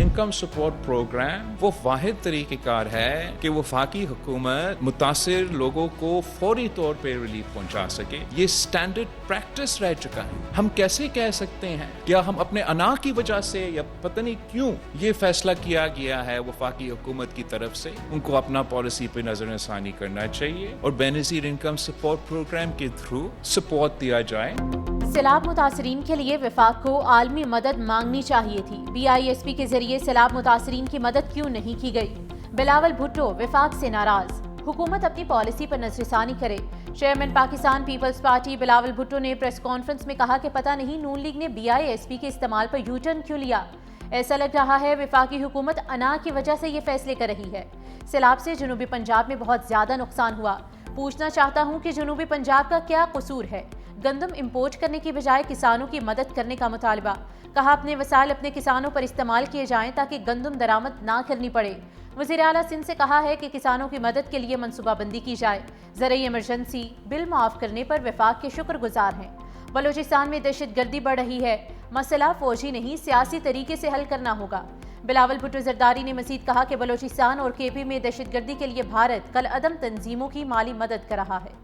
Income support programme وہ واحد طریقہ کار ہے کہ وفاقی حکومت متاثر لوگوں کو فوری طور پہ ریلیف پہنچا سکے. یہ اسٹینڈرڈ پریکٹس رہ چکا ہے. ہم کیسے کہہ سکتے ہیں کیا ہم اپنے انا کی وجہ سے یا پتہ نہیں کیوں یہ فیصلہ کیا گیا ہے وفاقی حکومت کی طرف سے ان کو اپنا پالیسی پہ نظر ثانی کرنا چاہیے اور بے نظیر انکم سپورٹ پروگرام کے تھرو سپورٹ دیا جائے. سیلاب متاثرین کے لیے وفاق کو عالمی مدد مانگنی چاہیے تھی. BISP کے ذریعے سیلاب متاثرین کی مدد کیوں نہیں کی گئی؟ بلاول بھٹو وفاق سے ناراض. حکومت اپنی پالیسی پر نظر ثانی کرے. Chairman Pakistan Peoples Party Bilawal Bhutto نے پریس کانفرنس میں کہا کہ پتہ نہیں نون لیگ نے BISP کے استعمال پر یو ٹرن کیوں لیا. ایسا لگ رہا ہے وفاقی حکومت انا کی وجہ سے یہ فیصلے کر رہی ہے. سیلاب سے جنوبی پنجاب میں بہت زیادہ نقصان ہوا. پوچھنا چاہتا ہوں کہ جنوبی پنجاب کا کیا قصور ہے؟ گندم امپورٹ کرنے کی بجائے کسانوں کی مدد کرنے کا مطالبہ. کہا اپنے وسائل اپنے کسانوں پر استعمال کیے جائیں تاکہ گندم درآمد نہ کرنی پڑے. وزیر اعلیٰ سندھ سے کہا ہے کہ کسانوں کی مدد کے لیے منصوبہ بندی کی جائے. زرعی ایمرجنسی بل معاف کرنے پر وفاق کے شکر گزار ہیں. بلوچستان میں دہشت گردی بڑھ رہی ہے. مسئلہ فوجی نہیں سیاسی طریقے سے حل کرنا ہوگا. بلاول بھٹو زرداری نے مزید کہا کہ بلوچستان اور KP میں دہشت گردی کے لیے بھارت کل عدم تنظیموں کی مالی مدد کر رہا ہے.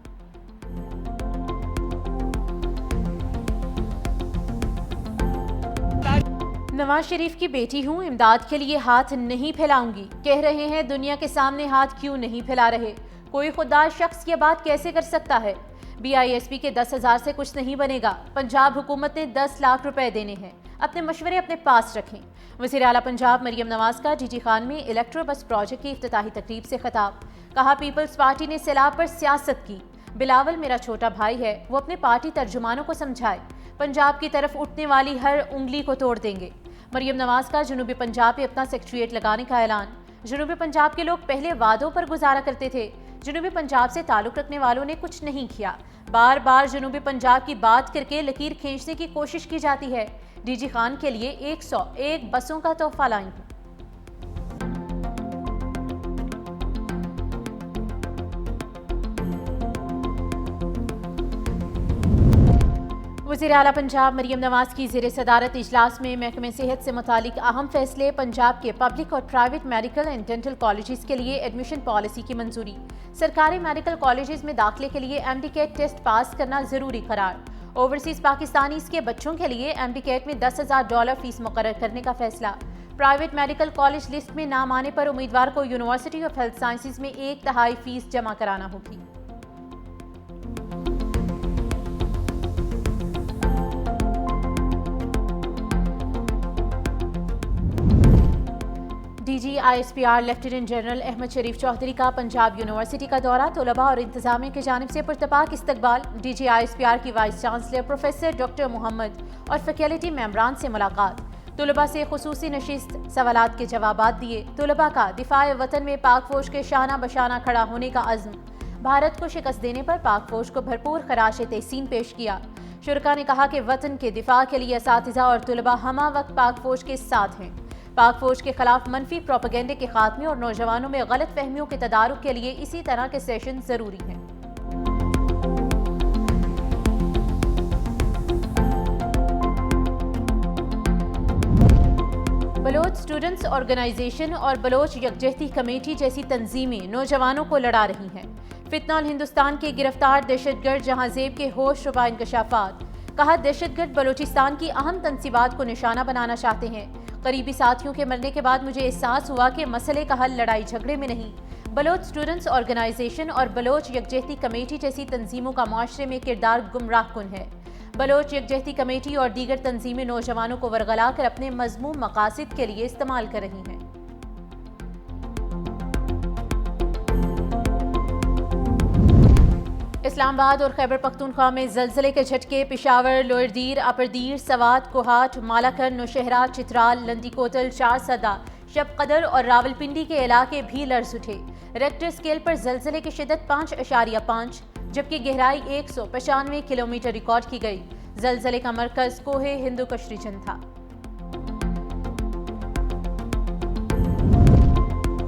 نواز شریف کی بیٹی ہوں، امداد کے لیے ہاتھ نہیں پھیلاؤں گی. کہہ رہے ہیں دنیا کے سامنے ہاتھ کیوں نہیں پھیلا رہے؟ کوئی خوددار شخص یہ بات کیسے کر سکتا ہے؟ BISP کے 10,000 سے کچھ نہیں بنے گا. پنجاب حکومت نے 10 لاکھ روپے دینے ہیں. اپنے مشورے اپنے پاس رکھیں. وزیر اعلیٰ پنجاب مریم نواز کا DG خان میں الیکٹرو بس پروجیکٹ کی افتتاحی تقریب سے خطاب. کہا پیپلز پارٹی نے سیلاب پر سیاست کی. بلاول میرا چھوٹا بھائی ہے، وہ اپنے پارٹی ترجمانوں کو سمجھائے. پنجاب کی طرف اٹھنے والی ہر انگلی کو توڑ دیں گے. مریم نواز کا جنوبی پنجاب میں اپنا سیکریٹریٹ لگانے کا اعلان. جنوبی پنجاب کے لوگ پہلے وعدوں پر گزارا کرتے تھے. جنوبی پنجاب سے تعلق رکھنے والوں نے کچھ نہیں کیا. بار بار جنوبی پنجاب کی بات کر کے لکیر کھینچنے کی کوشش کی جاتی ہے. DG خان کے لیے 101 بسوں کا تحفہ لائی ہوں. وزیر اعلیٰ پنجاب مریم نواز کی زیر صدارت اجلاس میں محکمہ صحت سے متعلق اہم فیصلے. پنجاب کے پبلک اور private medical and dental colleges کے لیے ایڈمیشن پالیسی کی منظوری. سرکاری میڈیکل کالجز میں داخلے کے لیے MD-CAT ٹیسٹ پاس کرنا ضروری قرار. اوورسیز پاکستانیز کے بچوں کے لیے MD-CAT میں $10,000 فیس مقرر کرنے کا فیصلہ. پرائیویٹ میڈیکل کالج لسٹ میں نام آنے پر امیدوار کو یونیورسٹی آف ہیلتھ سائنسز میں 1/3 فیس جمع کرانا ہوگی. DG ISPR lieutenant general Ahmed Sharif Chaudhry کا پنجاب یونیورسٹی کا دورہ. طلباء اور انتظامیہ کی جانب سے پرتپاک استقبال. DG ISPR کی وائس چانسلر پروفیسر ڈاکٹر محمد اور فیکلٹی ممبران سے ملاقات. طلباء سے خصوصی نشست، سوالات کے جوابات دیے. طلباء کا دفاع وطن میں پاک فوج کے شانہ بشانہ کھڑا ہونے کا عزم. بھارت کو شکست دینے پر پاک فوج کو بھرپور خراج تحسین پیش کیا. شرکاء نے کہا کہ وطن کے دفاع کے لیے اساتذہ اور طلباء ہمہ وقت پاک فوج کے ساتھ ہیں. پاک فوج کے خلاف منفی پروپیگنڈے کے خاتمے اور نوجوانوں میں غلط فہمیوں کے تدارک کے لیے اسی طرح کے سیشن ضروری ہیں. بلوچ اسٹوڈنٹس آرگنائزیشن اور بلوچ یکجہتی کمیٹی جیسی تنظیمیں نوجوانوں کو لڑا رہی ہیں. فتنہ ہندوستان کے گرفتار دہشت گرد جہاں زیب کے ہوش ربا انکشافات. کہا دہشت گرد بلوچستان کی اہم تنصیبات کو نشانہ بنانا چاہتے ہیں. قریبی ساتھیوں کے مرنے کے بعد مجھے احساس ہوا کہ مسئلے کا حل لڑائی جھگڑے میں نہیں. بلوچ اسٹوڈنٹس آرگنائزیشن اور بلوچ یکجہتی کمیٹی جیسی تنظیموں کا معاشرے میں کردار گمراہ کن ہے. بلوچ یکجہتی کمیٹی اور دیگر تنظیمیں نوجوانوں کو ورغلا کر اپنے مذموم مقاصد کے لیے استعمال کر رہی ہیں. اسلام آباد اور خیبر پختونخوا میں زلزلے کے جھٹکے. پشاور، لوئر دیر، اپر دیر، سوات، کوہاٹ، مالاکھن، نوشہرہ، چترال، لندی کوتل، چارسدہ، شب قدر اور راولپنڈی کے علاقے بھی لرز اٹھے. ریکٹر اسکیل پر زلزلے کی شدت 5.5 جبکہ گہرائی 195 کلومیٹر ریکارڈ کی گئی. زلزلے کا مرکز کوہ ہندو کش ریجن تھا.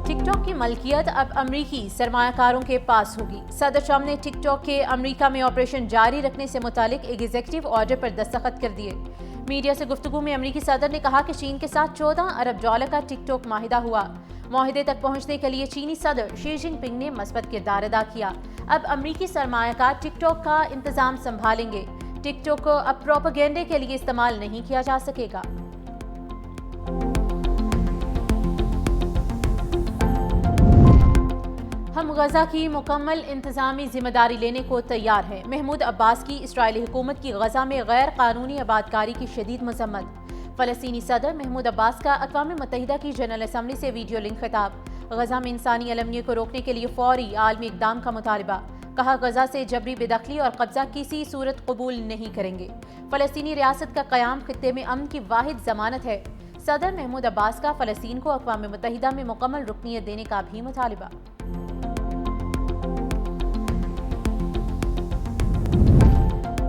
ٹک ٹاک ٹاک کی ملکیت اب امریکی سرمایہ کاروں کے پاس ہوگی۔ صدر ٹرمپ نے ٹک ٹاک کے امریکہ میں آپریشن جاری رکھنے سے متعلق ایک ایگزیکٹو آرڈر پر دستخط کر دیے۔ میڈیا سے گفتگو میں امریکی صدر نے کہا کہ چین کے ساتھ $14 ارب کا ٹک ٹاک معاہدہ ہوا۔ معاہدے تک پہنچنے کے لیے چینی صدر شی جن پنگ نے مثبت کردار ادا کیا۔ اب امریکی سرمایہ کار ٹک ٹاک کا انتظام سنبھالیں گے۔ ٹک ٹاک کو اب پروپیگنڈے کے لیے استعمال نہیں کیا جا سکے گا۔ ہم غزہ کی مکمل انتظامی ذمہ داری لینے کو تیار ہیں۔ محمود عباس کی اسرائیلی حکومت کی غزہ میں غیر قانونی آبادکاری کی شدید مذمت۔ فلسطینی صدر محمود عباس کا اقوام متحدہ کی جنرل اسمبلی سے ویڈیو لنک خطاب۔ غزہ میں انسانی علمیہ کو روکنے کے لیے فوری عالمی اقدام کا مطالبہ۔ کہا غزہ سے جبری بے دخلی اور قبضہ کسی صورت قبول نہیں کریں گے۔ فلسطینی ریاست کا قیام خطے میں امن کی واحد ضمانت ہے۔ صدر محمود عباس کا فلسطین کو اقوام متحدہ میں مکمل رکنیت دینے کا بھی مطالبہ۔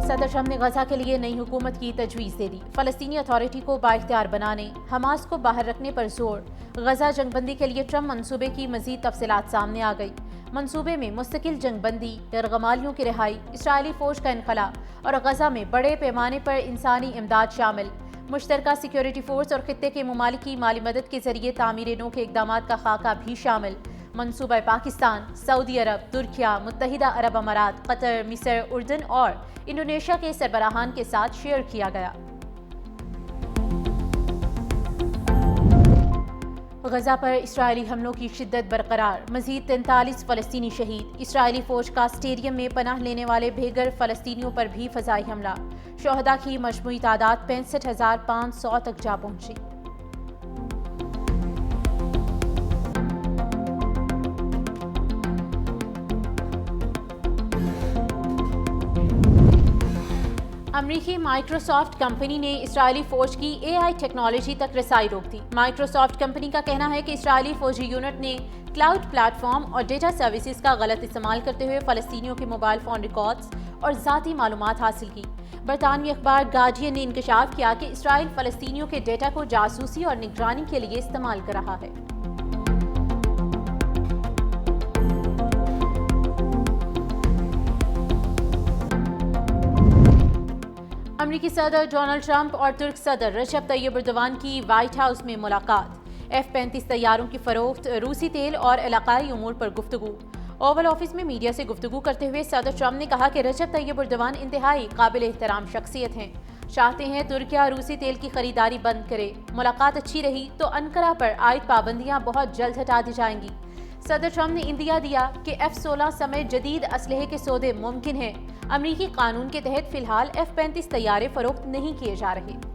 صدر ٹرمپ نے غزہ کے لیے نئی حکومت کی تجویز دے دی۔ فلسطینی اتھارٹی کو بااختیار بنانے، حماس کو باہر رکھنے پر زور۔ غزہ جنگ بندی کے لیے ٹرمپ منصوبے کی مزید تفصیلات سامنے آ گئی۔ منصوبے میں مستقل جنگ بندی، یرغمالیوں کی رہائی، اسرائیلی فوج کا انخلاء اور غزہ میں بڑے پیمانے پر انسانی امداد شامل۔ مشترکہ سیکیورٹی فورس اور خطے کے ممالک کی مالی مدد کے ذریعے تعمیر نو کے اقدامات کا خاکہ بھی شامل۔ منصوبہ پاکستان، سعودی عرب، ترکیہ، متحدہ عرب امارات، قطر، مصر، اردن اور انڈونیشیا کے سربراہان کے ساتھ شیئر کیا گیا۔ غزہ پر اسرائیلی حملوں کی شدت برقرار، مزید 43 فلسطینی شہید۔ اسرائیلی فوج کا اسٹیڈیم میں پناہ لینے والے بے گھر فلسطینیوں پر بھی فضائی حملہ۔ شہداء کی مجموعی تعداد 65,500 تک جا پہنچی۔ امریکی مائیکروسافٹ کمپنی نے اسرائیلی فوج کی AI ٹیکنالوجی تک رسائی روک دی۔ مائیکروسافٹ کمپنی کا کہنا ہے کہ اسرائیلی فوجی یونٹ نے کلاؤڈ پلیٹ فارم اور ڈیٹا سروسز کا غلط استعمال کرتے ہوئے فلسطینیوں کے موبائل فون ریکارڈز اور ذاتی معلومات حاصل کی۔ برطانوی اخبار گارڈین نے انکشاف کیا کہ اسرائیل فلسطینیوں کے ڈیٹا کو جاسوسی اور نگرانی کے لیے استعمال کر رہا ہے۔ امریکی صدر ڈونلڈ ٹرمپ اور ترک صدر رجب طیب ایردوان کی وائٹ ہاؤس میں ملاقات۔ F-35 طیاروں کی فروخت، روسی تیل اور علاقائی امور پر گفتگو۔ اوول آفس میں میڈیا سے گفتگو کرتے ہوئے صدر ٹرمپ نے کہا کہ رجب طیب ایردوان انتہائی قابل احترام شخصیت ہیں۔ چاہتے ہیں ترکیہ روسی تیل کی خریداری بند کرے۔ ملاقات اچھی رہی تو انقرہ پر عائد پابندیاں بہت جلد ہٹا دی جائیں گی۔ صدر ٹرمپ نے اندیا دیا کہ F-16 سمیت جدید اسلحے کے سودے ممکن ہیں۔ امریکی قانون کے تحت فی الحال F-35 طیارے فروخت نہیں کیے جا رہے۔